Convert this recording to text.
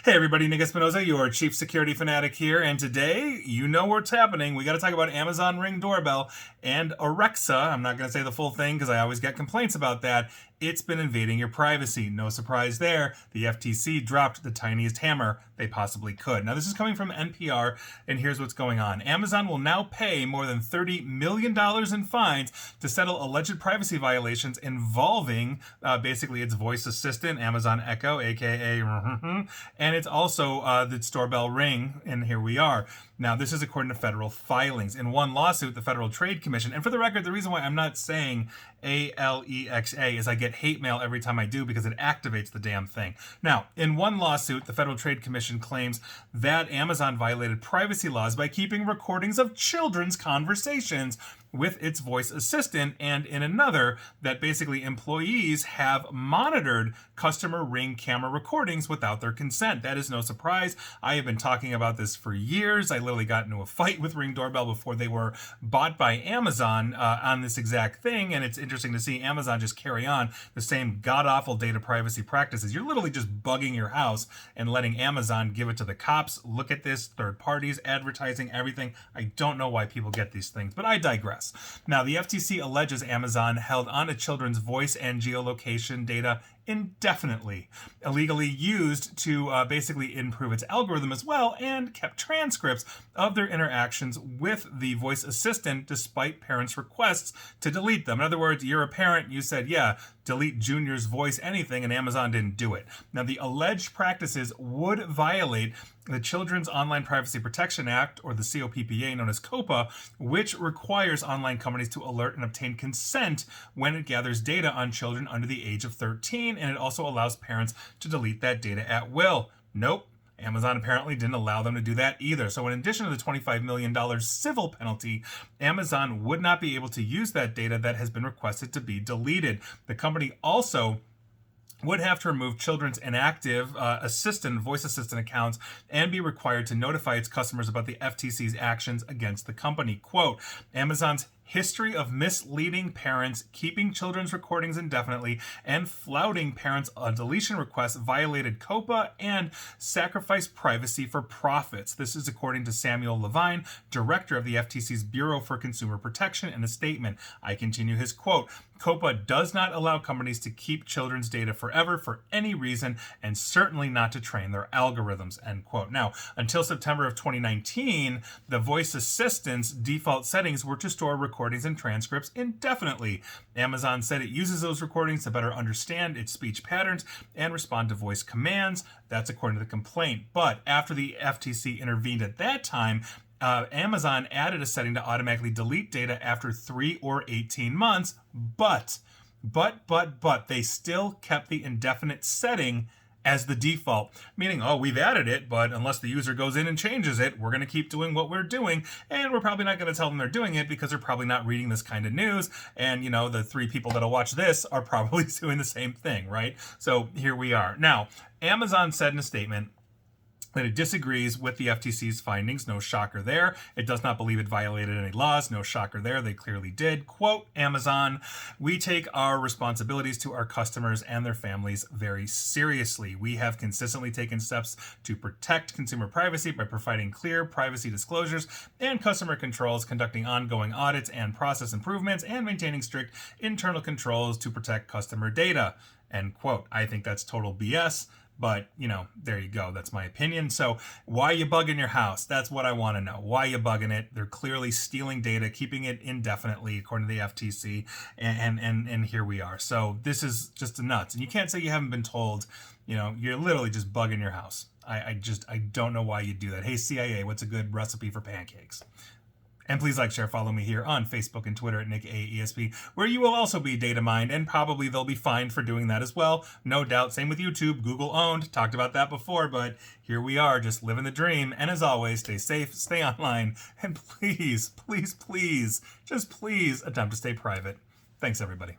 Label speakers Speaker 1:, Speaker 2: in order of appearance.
Speaker 1: Hey everybody, Nick Espinoza, your chief security fanatic here, and today, you know what's happening. We got to talk about Amazon Ring Doorbell and Alexa. I'm not going to say the full thing because I always get complaints about that. It's been invading your privacy. No surprise there. The FTC dropped the tiniest hammer they possibly could. Now, this is coming from NPR, and here's what's going on. Amazon will now pay more than $30 million in fines to settle alleged privacy violations involving basically its voice assistant, Amazon Echo, aka and it's also the doorbell Ring, and here we are. Now, this is according to federal filings. In one lawsuit, the Federal Trade Commission, and for the record, the reason why I'm not saying Alexa is I get hate mail every time I do because it activates the damn thing. Now, in one lawsuit, the Federal Trade Commission claims that Amazon violated privacy laws by keeping recordings of children's conversations with its voice assistant, and in another, that basically employees have monitored customer Ring camera recordings without their consent. That is no surprise. I have been talking about this for years. I literally got into a fight with Ring Doorbell before they were bought by Amazon on this exact thing, and it's interesting to see Amazon just carry on the same god-awful data privacy practices. You're literally just bugging your house and letting Amazon give it to the cops. Look at this, third parties, advertising, everything. I don't know why people get these things, but I digress. Now, the FTC alleges Amazon held on to children's voice and geolocation data indefinitely, illegally used to basically improve its algorithm as well, and kept transcripts of their interactions with the voice assistant despite parents' requests to delete them. In other words, you're a parent, you said, yeah, delete Junior's voice, anything, and Amazon didn't do it. Now, the alleged practices would violate the Children's Online Privacy Protection Act, or the COPPA, known as COPPA, which requires online companies to alert and obtain consent when it gathers data on children under the age of 13, and it also allows parents to delete that data at will. Nope. Amazon apparently didn't allow them to do that either. So in addition to the $25 million civil penalty, Amazon would not be able to use that data that has been requested to be deleted. The company also would have to remove children's inactive voice assistant accounts and be required to notify its customers about the FTC's actions against the company. Quote, Amazon's history of misleading parents, keeping children's recordings indefinitely, and flouting parents' deletion requests violated COPPA and sacrificed privacy for profits. This is according to Samuel Levine, director of the FTC's Bureau for Consumer Protection, in a statement. I continue his quote, COPPA does not allow companies to keep children's data forever for any reason, and certainly not to train their algorithms, end quote. Now, until September of 2019, the voice assistant's default settings were to store recordings and transcripts indefinitely. Amazon said it uses those recordings to better understand its speech patterns and respond to voice commands. That's according to the complaint. But after the FTC intervened at that time, Amazon added a setting to automatically delete data after 3 or 18 months, but they still kept the indefinite setting as the default, meaning, oh, we've added it, but unless the user goes in and changes it, we're going to keep doing what we're doing, and we're probably not going to tell them they're doing it because they're probably not reading this kind of news, and, you know, the 3 people that'll watch this are probably doing the same thing, right? So here we are. Now, Amazon said in a statement that it disagrees with the FTC's findings. No shocker there. It does not believe it violated any laws. No shocker there. They clearly did. Quote, Amazon, we take our responsibilities to our customers and their families very seriously. We have consistently taken steps to protect consumer privacy by providing clear privacy disclosures and customer controls, conducting ongoing audits and process improvements, and maintaining strict internal controls to protect customer data. End quote. I think that's total BS. But, you know, there you go. That's my opinion. So why you bugging your house? That's what I want to know. Why you bugging it? They're clearly stealing data, keeping it indefinitely, according to the FTC. And here we are. So this is just nuts. And you can't say you haven't been told. You know, you're literally just bugging your house. I don't know why you do that. Hey, CIA, what's a good recipe for pancakes? And please like, share, follow me here on Facebook and Twitter at NickAESP, where you will also be data mined, and probably they'll be fined for doing that as well. No doubt. Same with YouTube. Google owned. Talked about that before, but here we are, just living the dream. And as always, stay safe, stay online, and please, please, please, just please attempt to stay private. Thanks, everybody.